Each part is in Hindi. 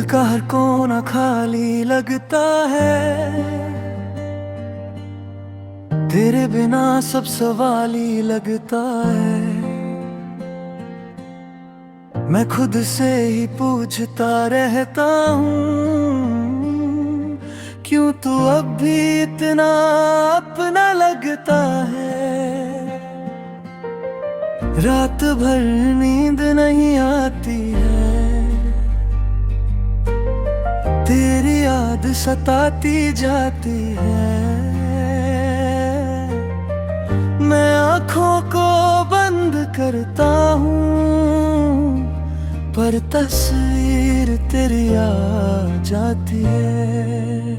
का हर कोना खाली लगता है, तेरे बिना सब सवाली लगता है। मैं खुद से ही पूछता रहता हूँ, क्यों तू अब भी इतना अपना लगता है। रात भर नींद नहीं आती है, तेरी याद सताती जाती है। मैं आँखों को बंद करता हूँ, पर तस्वीर तेरी आ जाती है।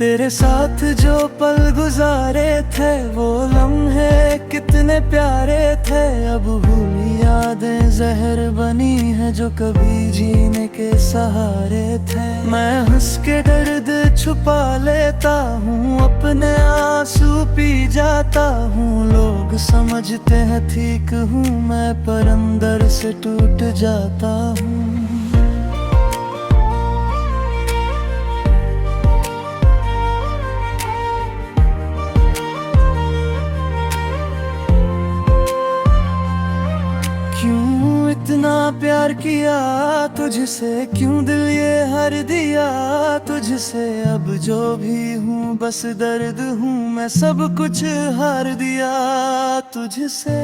तेरे साथ जो पल गुजारे थे वो लम्हे कितने प्यारे थे। अब भूली यादें जहर बनी है जो कभी जीने के सहारे थे। मैं हंस के दर्द छुपा लेता हूँ, अपने आंसू पी जाता हूँ। लोग समझते हैं ठीक हूँ मैं, पर अंदर से टूट जाता हूँ। क्यों इतना प्यार किया तुझसे, क्यों दिल ये हार दिया तुझसे। अब जो भी हूँ बस दर्द हूँ, मैं सब कुछ हार दिया तुझसे।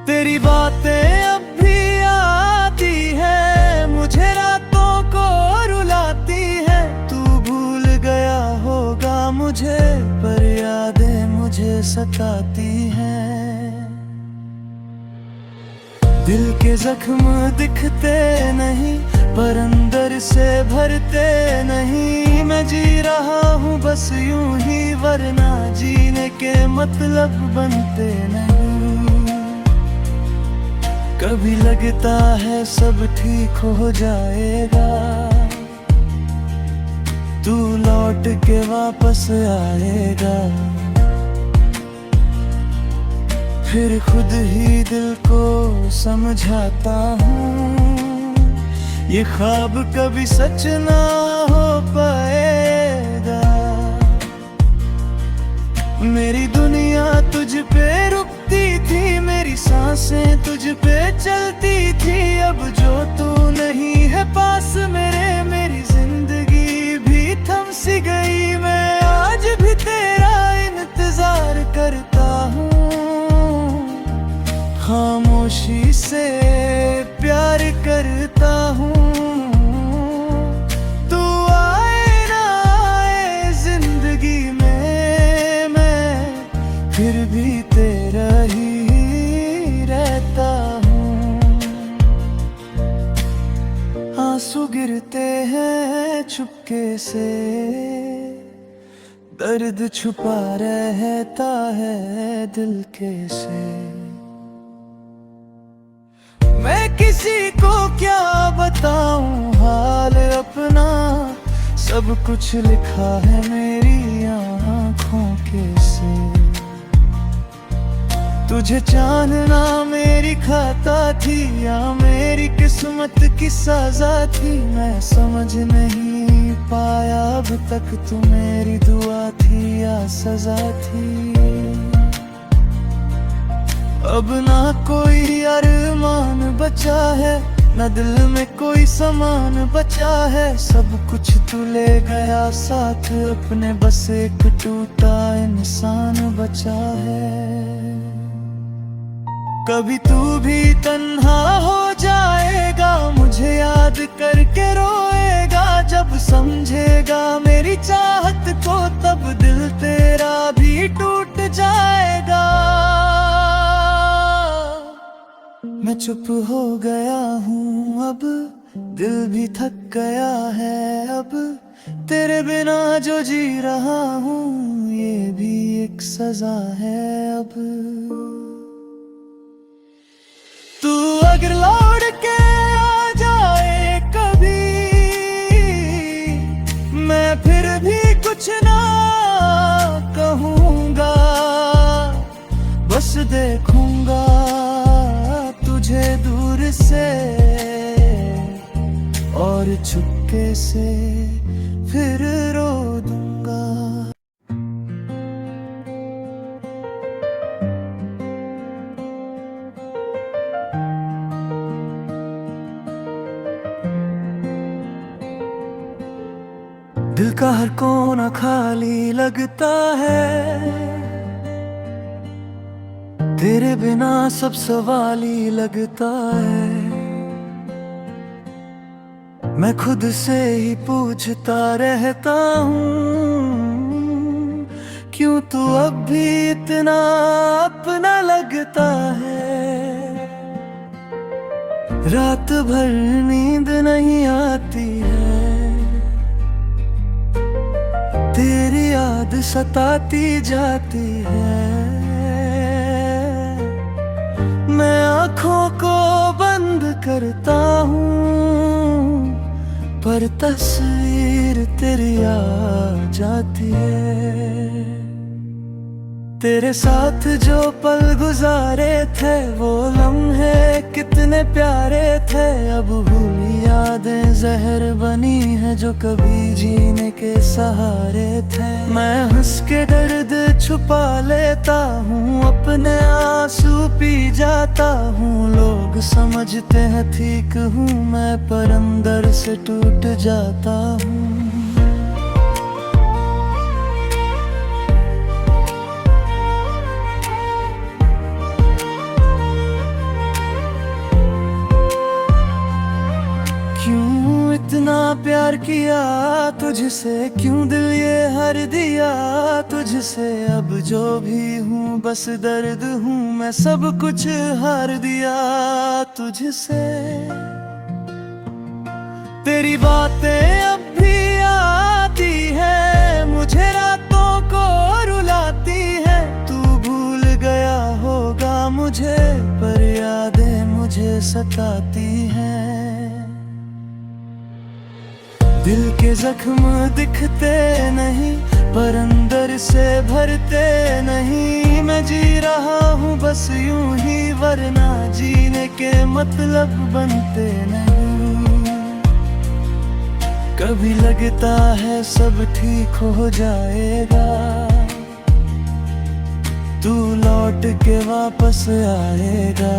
तेरी बातें अब भी आती है, मुझे रातों को रुलाती है। तू भूल गया होगा मुझे, पर यादें मुझे सताती हैं। दिल के जख्म दिखते नहीं, पर अंदर से भरते नहीं। मैं जी रहा हूँ बस यूं ही, वरना जीने के मतलब बनते नहीं। कभी लगता है सब ठीक हो जाएगा, तू लौट के वापस आएगा। फिर खुद ही दिल को समझाता हूँ, ये ख्वाब कभी सच ना हो पाएगा। मेरी दुनिया तुझ पे रुकती थी, मेरी सांसें तुझ पे चलती थी। अब जो तू नहीं है पास मेरे, मेरी जिंदगी भी थम सी गई। मैं आज भी तेरा इंतजार करता हूँ, खामोशी से प्यार करता हूँ। तू आए ना आए जिंदगी में, मैं फिर भी तेरा ही रहता हूँ। आंसू गिरते हैं चुपके से, दर्द छुपा रहता है दिल के से। मैं किसी को क्या बताऊं हाल अपना, सब कुछ लिखा है मेरी आँखों के से। तुझे जानना मेरी खाता थी, या मेरी किस्मत की सजा थी। मैं समझ नहीं पाया अब तक, तू मेरी दुआ थी या सजा थी। अब ना कोई अरमान बचा है, ना दिल में कोई सामान बचा है। सब कुछ तू ले गया साथ अपने, बस एक टूटा इंसान बचा है। कभी तू भी तन्हा हो जाएगा, मुझे याद करके रोएगा। जब समझेगा मेरी चाहत को, तब दिल तेरा भी टूट जाएगा। मैं चुप हो गया हूँ अब, दिल भी थक गया है अब। तेरे बिना जो जी रहा हूँ, ये भी एक सजा है अब। तू अगर लौट के आ जाए कभी, मैं फिर भी कुछ ना कहूँगा। बस देखूंगा तुझे दूर से, और चुपके से फिर रो दूंगा। दिल का हर कोना खाली लगता है, तेरे बिना सब सवाली लगता है। मैं खुद से ही पूछता रहता हूँ, क्यों तू अब भी इतना अपना लगता है। रात भर नींद नहीं आती है, तेरी याद सताती जाती है। मैं आँखों को बंद करता हूँ, पर तस्वीर तेरी आ जाती है। तेरे साथ जो पल गुजारे थे वो लम्हे कितने प्यारे थे। अब भूली यादें जहर बनी है जो कभी जीने के सहारे थे। मैं हंस के दर्द छुपा लेता हूँ, अपने आंसू पी जाता हूँ। लोग समझते हैं ठीक हूँ मैं, पर अंदर से टूट जाता हूँ। इतना प्यार किया तुझसे, क्यों दिल ये हार दिया तुझसे। अब जो भी हूँ बस दर्द हूँ, मैं सब कुछ हार दिया तुझसे। तेरी बातें अब भी आती है, मुझे रातों को रुलाती है। तू भूल गया होगा मुझे, पर यादें मुझे सताती हैं। दिल के जख्म दिखते नहीं, पर अंदर से भरते नहीं। मैं जी रहा हूँ बस यूं ही, वरना जीने के मतलब बनते नहीं। कभी लगता है सब ठीक हो जाएगा, तू लौट के वापस आएगा।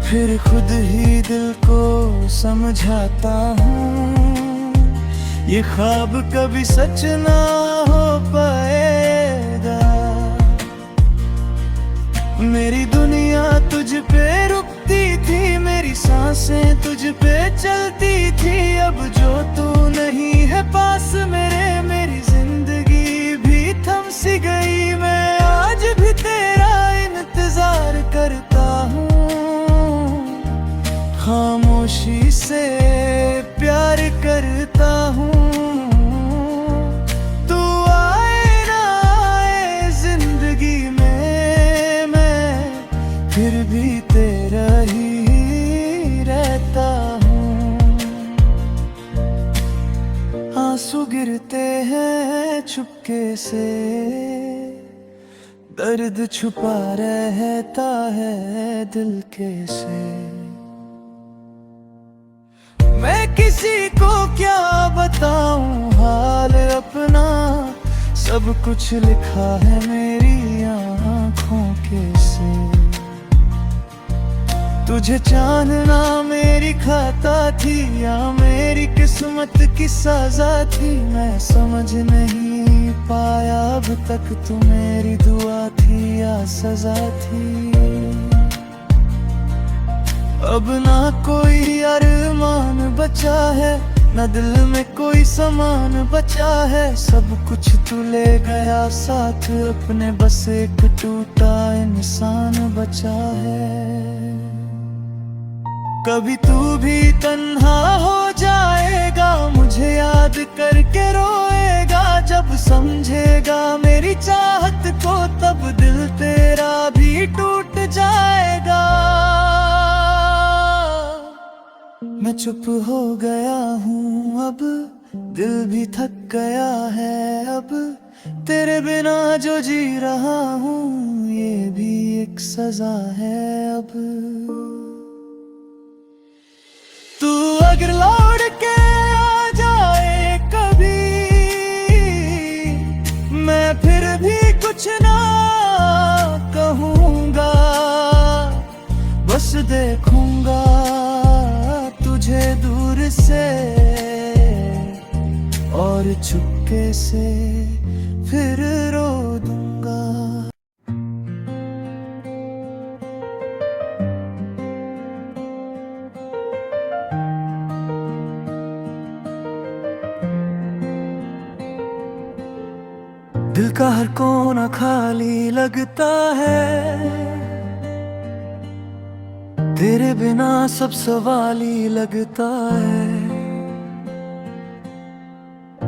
फिर खुद ही दिल को समझाता हूँ, ये ख्वाब कभी सच ना हो पाएगा। मेरी दुनिया तुझ पे रुकती थी, मेरी सांसें तुझ पे चलती थी। अब जो तू नहीं है पास मेरे, मेरी जिंदगी भी थम सी गई। मैं आज भी तेरा इंतजार करता हूँ, खामोशी से प्यार करता हूँ। तू आए ना आए जिंदगी में, मैं फिर भी तेरा ही रहता हूँ। आंसू गिरते हैं चुपके से, दर्द छुपा रहता है दिल के से। मैं किसी को क्या बताऊं हाल अपना, सब कुछ लिखा है मेरी आँखों के से। तुझे जानना मेरी खाता थी, या मेरी किस्मत की सजा थी। मैं समझ नहीं पाया अब तक, तू मेरी दुआ थी या सजा थी। अब ना कोई अरमान बचा है, न दिल में कोई सामान बचा है। सब कुछ तू ले गया साथ अपने, बस एक टूटा इंसान बचा है। कभी तू भी तन्हा हो जाएगा, मुझे याद करके रोएगा। जब समझेगा मेरी चाहत को, तब दिल तेरा भी टूट जाएगा। मैं चुप हो गया हूँ अब, दिल भी थक गया है अब। तेरे बिना जो जी रहा हूँ, ये भी एक सजा है अब। अगर लौट के आ जाए कभी, मैं फिर भी कुछ ना कहूँगा, बस देखूंगा तुझे दूर से और चुपके से फिर रो दूंगा। दिल का हर कोना खाली लगता है, तेरे बिना सब सवाली लगता है।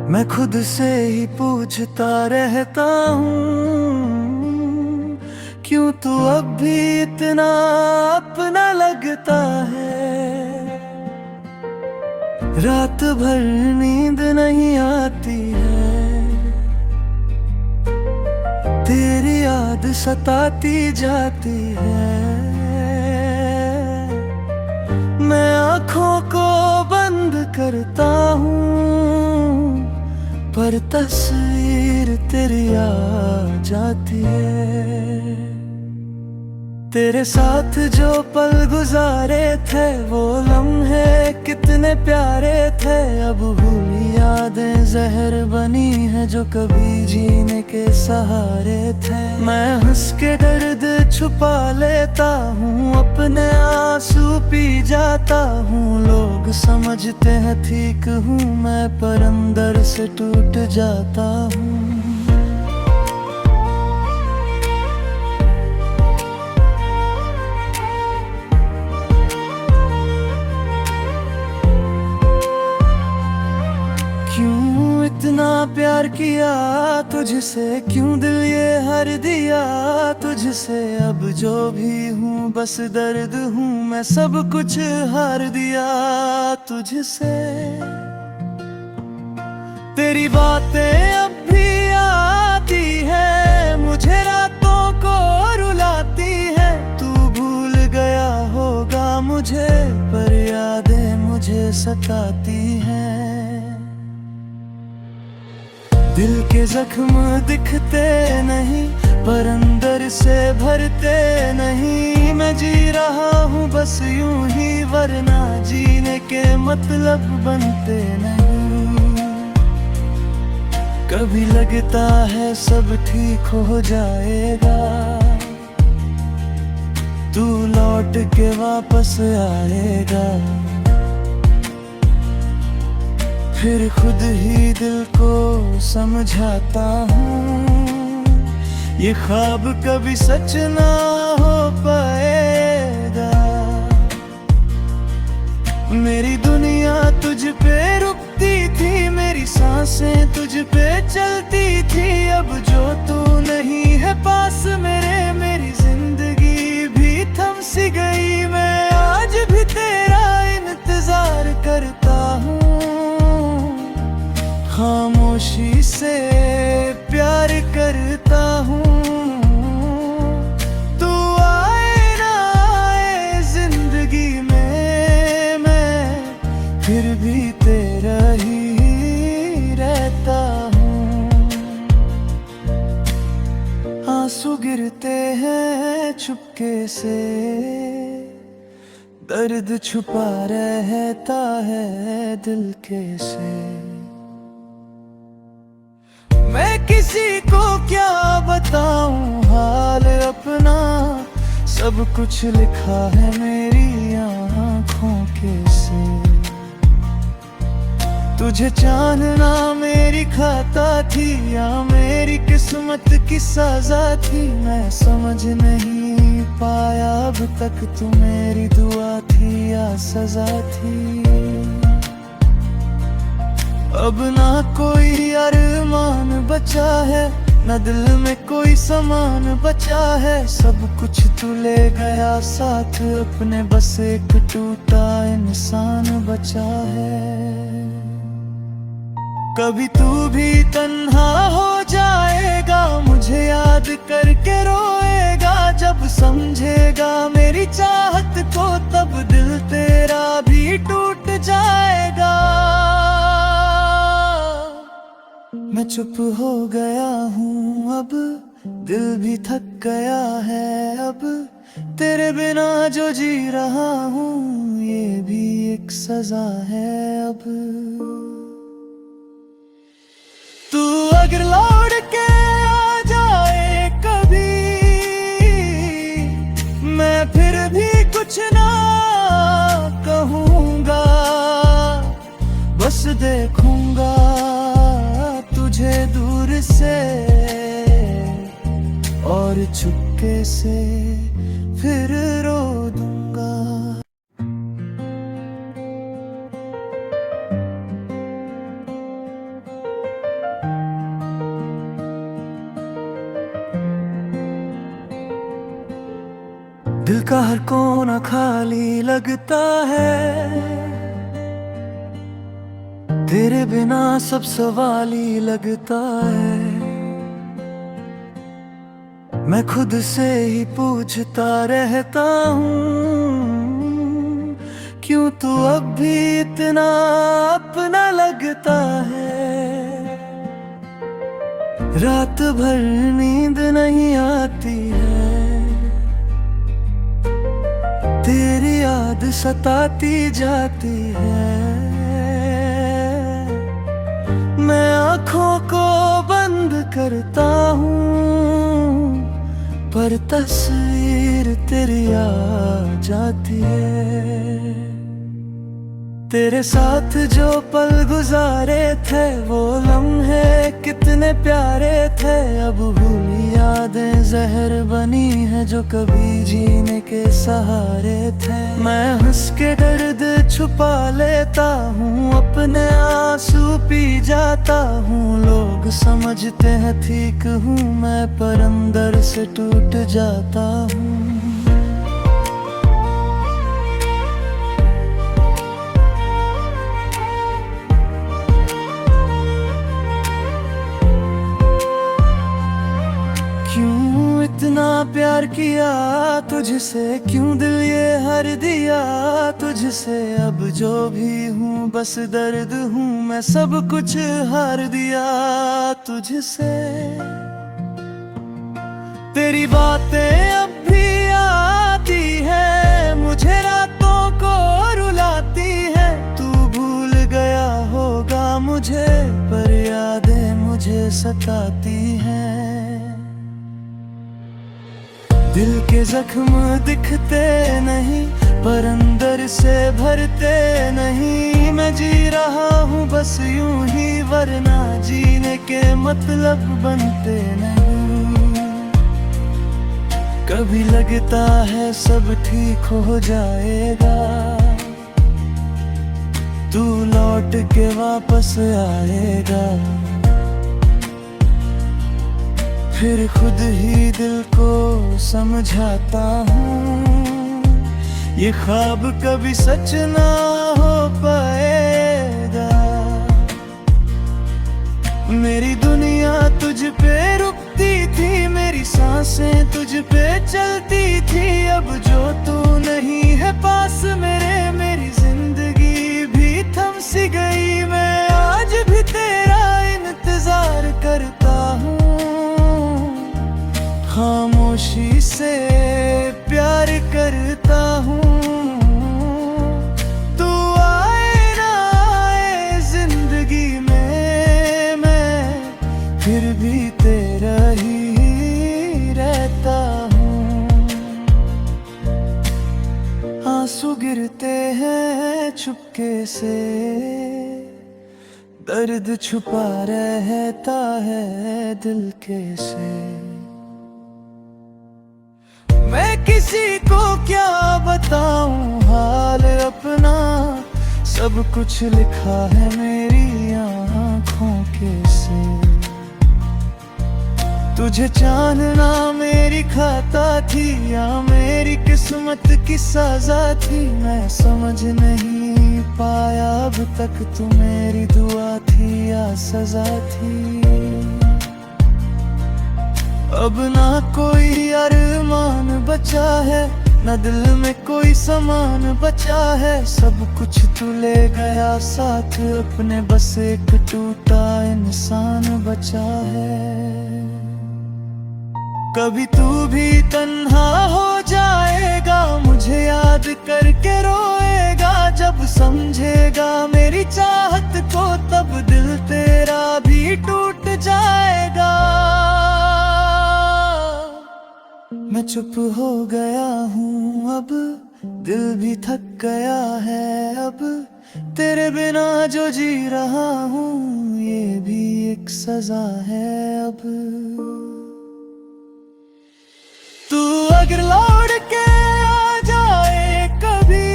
मैं खुद से ही पूछता रहता हूँ, क्यों तू अब भी इतना अपना लगता है। रात भर नींद नहीं आती है, तेरी याद सताती जाती है। मैं आँखों को बंद करता हूँ, पर तस्वीर तेरी आ जाती है। तेरे साथ जो पल गुजारे थे वो लम्हे कितने प्यारे थे। अब भूली यादें जहर बनी है जो कभी जीने के सहारे थे। मैं हंस के दर्द छुपा लेता हूँ, अपने आंसू पी जाता हूँ। लोग समझते हैं ठीक हूँ मैं, पर अंदर से टूट जाता हूँ। क्यों इतना प्यार किया तुझसे, क्यों दिल ये हार दिया तुझसे। अब जो भी हूँ बस दर्द हूँ, मैं सब कुछ हार दिया तुझसे। तेरी बातें अब भी आती है, मुझे रातों को रुलाती है। तू भूल गया होगा मुझे, पर यादें मुझे सताती हैं। दिल के जख्म दिखते नहीं, पर अंदर से भरते नहीं। मैं जी रहा हूँ बस यूं ही, वरना जीने के मतलब बनते नहीं। कभी लगता है सब ठीक हो जाएगा, तू लौट के वापस आएगा। फिर खुद ही दिल को समझाता हूँ, ये ख्वाब कभी सच ना हो पाएगा। मेरी दुनिया तुझ पे रुकती थी, मेरी सांसें तुझ पे चलती थी। अब जो तू नहीं है पास मेरे, मेरी जिंदगी भी थम सी गई। मैं आज भी तेरा इंतजार करता हूँ, खामोशी से प्यार करता हूँ। तू आए ना आए जिंदगी में, मैं फिर भी तेरा ही रहता हूँ। आंसू गिरते हैं चुपके से, दर्द छुपा रहता है दिल के से। मैं किसी को क्या बताऊं हाल अपना, सब कुछ लिखा है मेरी आँखों के से। तुझे जानना मेरी खाता थी, या मेरी किस्मत की सजा थी। मैं समझ नहीं पाया अब तक, तू मेरी दुआ थी या सजा थी। अब ना कोई अरमान बचा है, न दिल में कोई सामान बचा है। सब कुछ तू ले गया साथ अपने, बस एक टूटा इंसान बचा है। कभी तू भी तन्हा हो जाएगा, मुझे याद करके रोएगा। जब समझेगा मेरी चाहत को, तब दिल तेरा भी टूट जाए। मैं चुप हो गया हूँ अब, दिल भी थक गया है अब, तेरे बिना जो जी रहा हूँ ये भी एक सजा है अब। तू अगर लौट के आ जाए कभी, मैं फिर भी कुछ ना कहूँगा, बस देखूंगा तुझे दूर से और चुपके से फिर रो दूंगा। दिल का हर कोना खाली लगता है, तेरे बिना सब सवाली लगता है। मैं खुद से ही पूछता रहता हूँ, क्यों तू अब भी इतना अपना लगता है। रात भर नींद नहीं आती है, तेरी याद सताती जाती है। मैं आँखों को बंद करता हूँ, पर तस्वीर तेरी आ जाती है। तेरे साथ जो पल गुजारे थे वो लम्हे कितने प्यारे थे, अब भूली यादें जहर बनी है जो कभी जीने के सहारे थे। मैं हंस के दर्द छुपा लेता हूँ, अपने आंसू पी जाता हूँ। लोग समझते हैं ठीक हूँ मैं, पर अंदर से टूट जाता हूँ। क्यों इतना प्यार किया तुझसे, क्यों दिल ये हर दिया तुझसे। अब जो भी हूँ बस दर्द हूँ, मैं सब कुछ हार दिया तुझसे। तेरी बातें अब भी आती है, मुझे रातों को रुलाती है। तू भूल गया होगा मुझे, पर यादें मुझे सताती हैं। दिल के जख्म दिखते नहीं, पर अंदर से भरते नहीं। मैं जी रहा हूँ बस यूं ही, वरना जीने के मतलब बनते नहीं। कभी लगता है सब ठीक हो जाएगा, तू लौट के वापस आएगा। फिर खुद ही दिल को समझाता हूँ, ये ख्वाब कभी सच ना हो पाएगा। मेरी दुनिया तुझ पे रुकती थी, मेरी सांसें तुझ पे चलती थी। अब जो तू नहीं है पास मेरे, मेरी जिंदगी भी थम सी गई। मैं आज भी तेरा इंतजार करता हूँ, खामोशी से प्यार करता हूँ। तू आए ना आए जिंदगी में, मैं फिर भी तेरा ही रहता हूँ। आंसू गिरते हैं चुपके से, दर्द छुपा रहता है दिल के से। मैं किसी को क्या बताऊं हाल अपना, सब कुछ लिखा है मेरी आँखों के से। तुझे जानना मेरी खाता थी, या मेरी किस्मत की सजा थी। मैं समझ नहीं पाया अब तक, तू मेरी दुआ थी या सजा थी। अब ना कोई अरमान बचा है, न दिल में कोई सामान बचा है, सब कुछ तू ले गया साथ, अपने बस एक टूटा इंसान बचा है। कभी तू भी तन्हा हो जाएगा, मुझे याद करके रोएगा, जब समझेगा मेरी चाहत को तब दिल तेरा भी टूट जाएगा। मैं चुप हो गया हूँ अब, दिल भी थक गया है अब, तेरे बिना जो जी रहा हूँ ये भी एक सजा है अब। तू अगर लौट के आ जाए कभी,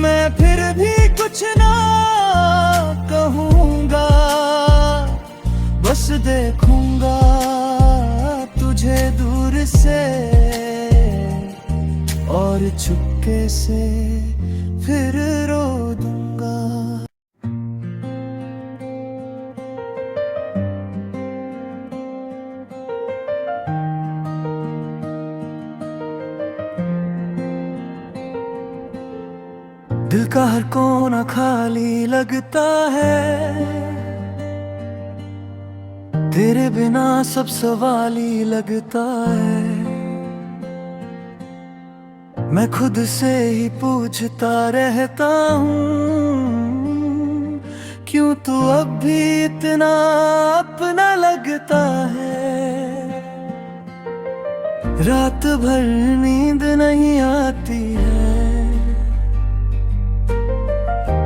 मैं फिर भी कुछ ना कहूँगा, बस देखूंगा तुझे दूर से और चुपके से फिर रो दूंगा। दिल का हर कोना खाली लगता है, तेरे बिना सब सवाली लगता है। मैं खुद से ही पूछता रहता हूँ, क्यों तू अब भी इतना अपना लगता है। रात भर नींद नहीं आती है,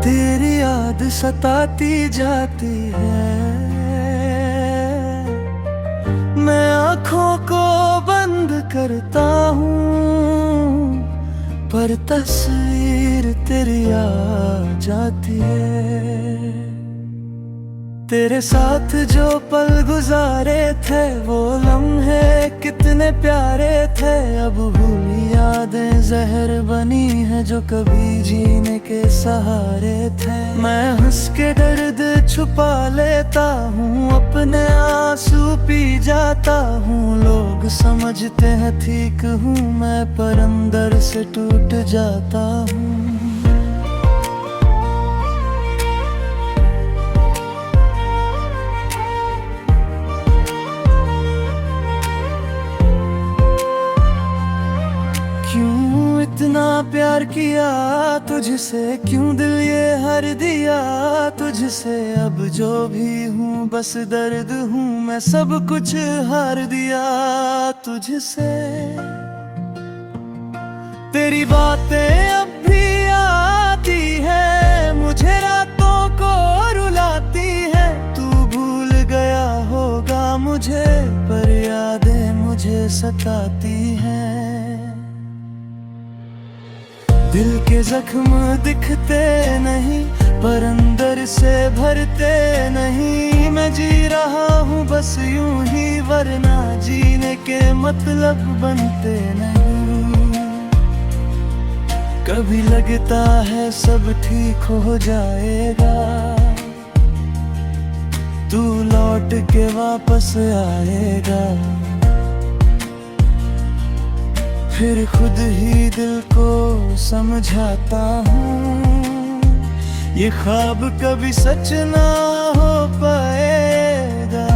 तेरी याद सताती जाती है। मैं आँखों को बंद करता हूँ, पर तस्वीर तेरी आ जाती है। तेरे साथ जो पल गुजारे थे वो लम्हे कितने प्यारे थे, अब भूली यादें जहर बनी है जो कभी जीने के सहारे थे। मैं हंस के दर्द छुपा लेता हूँ, अपने आंसू पी जाता हूँ। लोग समझते हैं ठीक हूँ मैं, पर अंदर से टूट जाता हूँ। क्यों इतना प्यार किया तुझसे, क्यों दिल ये हर दिया तुझसे। अब जो भी हूँ बस दर्द हूँ, मैं सब कुछ हार दिया तुझसे। तेरी बातें अब भी आती है, मुझे रातों को रुलाती है। तू भूल गया होगा मुझे, पर यादें मुझे सताती हैं। दिल के जख्म दिखते नहीं, पर अंदर से भरते नहीं। मैं जी रहा हूँ बस यूं ही, वरना जीने के मतलब बनते नहीं। कभी लगता है सब ठीक हो जाएगा, तू लौट के वापस आएगा। फिर खुद ही दिल को समझाता हूँ, ये ख्वाब कभी सच ना हो पाएगा।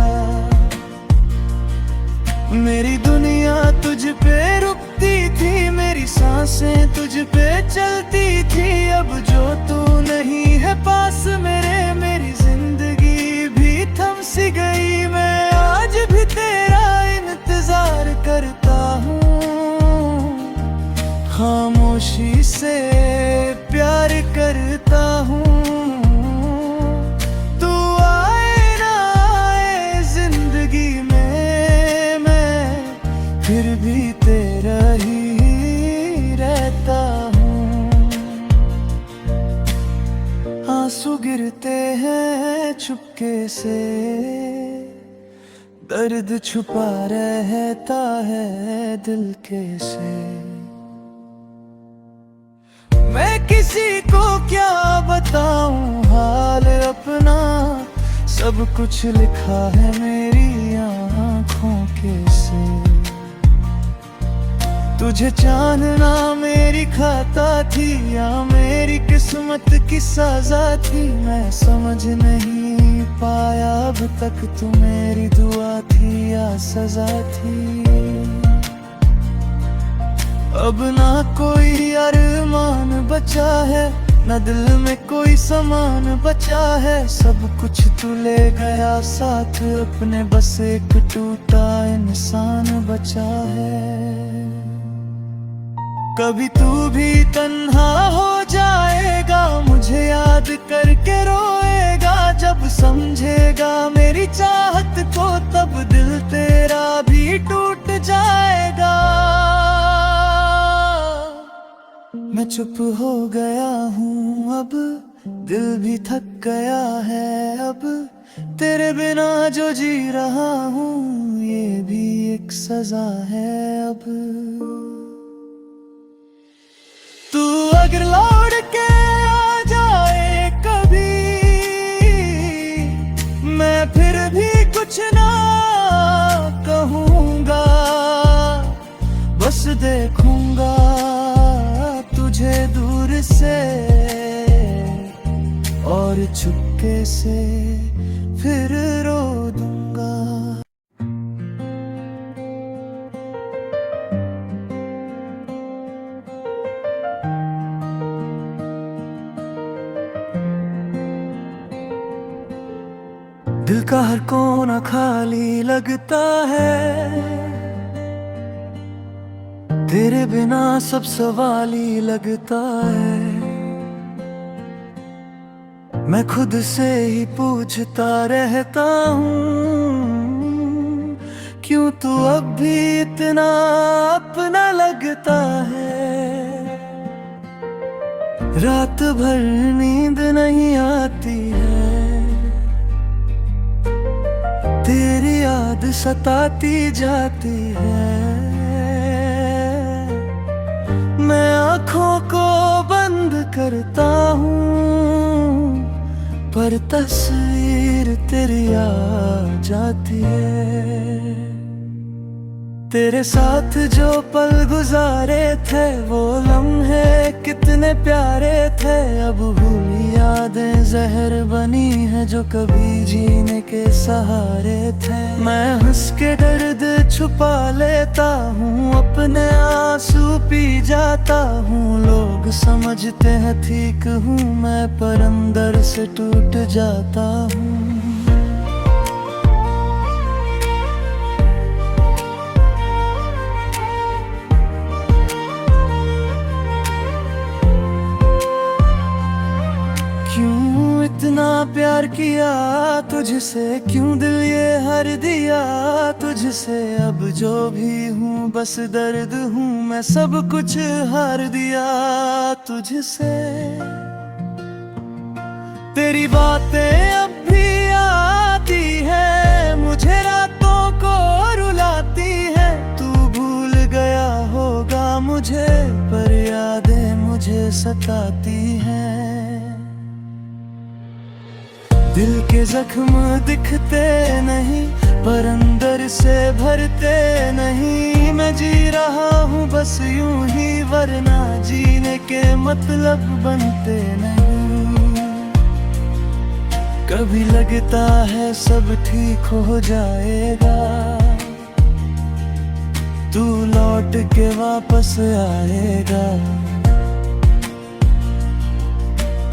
मेरी दुनिया तुझ पे रुकती थी, मेरी सांसें तुझ पे चलती थी। अब जो तू नहीं है पास मेरे, मेरी जिंदगी भी थम सी गई। मैं आज भी तेरा इंतजार करता हूँ, खामोशी से प्यार करता हूँ। तू आए ना आए जिंदगी में, मैं फिर भी तेरा ही रहता हूँ। आंसू गिरते हैं चुपके से, दर्द छुपा रहता है दिल के से। मैं किसी को क्या बताऊं हाल अपना, सब कुछ लिखा है मेरी आँखों के से। तुझे जानना मेरी खाता थी या मेरी किस्मत की सजा थी, मैं समझ नहीं पाया अब तक तू मेरी दुआ थी या सजा थी। अब ना कोई अरमान बचा है, न दिल में कोई सामान बचा है, सब कुछ तू ले गया साथ अपने, बस एक टूटा इंसान बचा है। कभी तू भी तन्हा हो जाएगा, मुझे याद करके रोएगा, जब समझेगा मेरी चाहत को तब दिल तेरा भी टूट जाएगा। मैं चुप हो गया हूँ अब, दिल भी थक गया है अब, तेरे बिना जो जी रहा हूँ ये भी एक सजा है अब। तू अगर लौट के आ जाए कभी, मैं फिर भी कुछ ना कहूँगा, बस देखूंगा तुझे दूर से और चुपके से फिर रो दूंगा। दिल का हर कोना खाली लगता है, तेरे बिना सब सवाली लगता है। मैं खुद से ही पूछता रहता हूँ, क्यों तू अब भी इतना अपना लगता है। रात भर नींद नहीं आती है, तेरी याद सताती जाती है। मैं आँखों को बंद करता हूँ, पर तस्वीर तेरी आ जाती है। तेरे साथ जो पल गुजारे थे वो लम्हे कितने प्यारे थे, अब भूली यादें जहर बनी है जो कभी जीने के सहारे थे। मैं हंस के दर्द छुपा लेता हूँ, अपने आंसू पी जाता हूँ। लोग समझते हैं ठीक हूँ मैं, पर अंदर से टूट जाता हूँ। क्यों इतना प्यार किया तुझसे, क्यों दिल ये हार दिया तुझसे। अब जो भी हूँ बस दर्द हूँ, मैं सब कुछ हार दिया तुझसे। तेरी बातें अब भी आती है, मुझे रातों को रुलाती है। तू भूल गया होगा मुझे, पर यादें मुझे सताती हैं। दिल के जख्म दिखते नहीं, पर अंदर से भरते नहीं। मैं जी रहा हूँ बस यूं ही, वरना जीने के मतलब बनते नहीं। कभी लगता है सब ठीक हो जाएगा, तू लौट के वापस आएगा।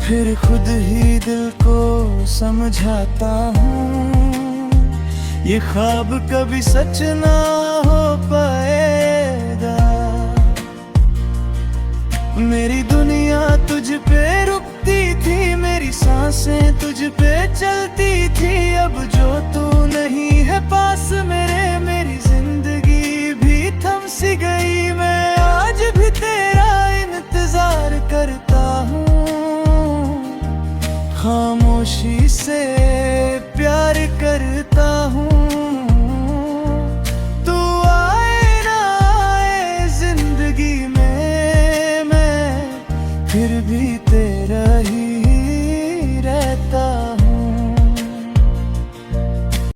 फिर खुद ही दिल को समझाता हूँ, ये ख्वाब कभी सच ना हो पाएगा। मेरी दुनिया तुझ पे रुकती थी, मेरी सांसें तुझ पे चलती थी। अब जो तू नहीं है पास मेरे, मेरी जिंदगी भी थम सी गई। मैं आज भी तेरा इंतजार करता हूँ, खामोशी से प्यार करता हूँ। तू आए ना आए जिंदगी में, मैं फिर भी तेरा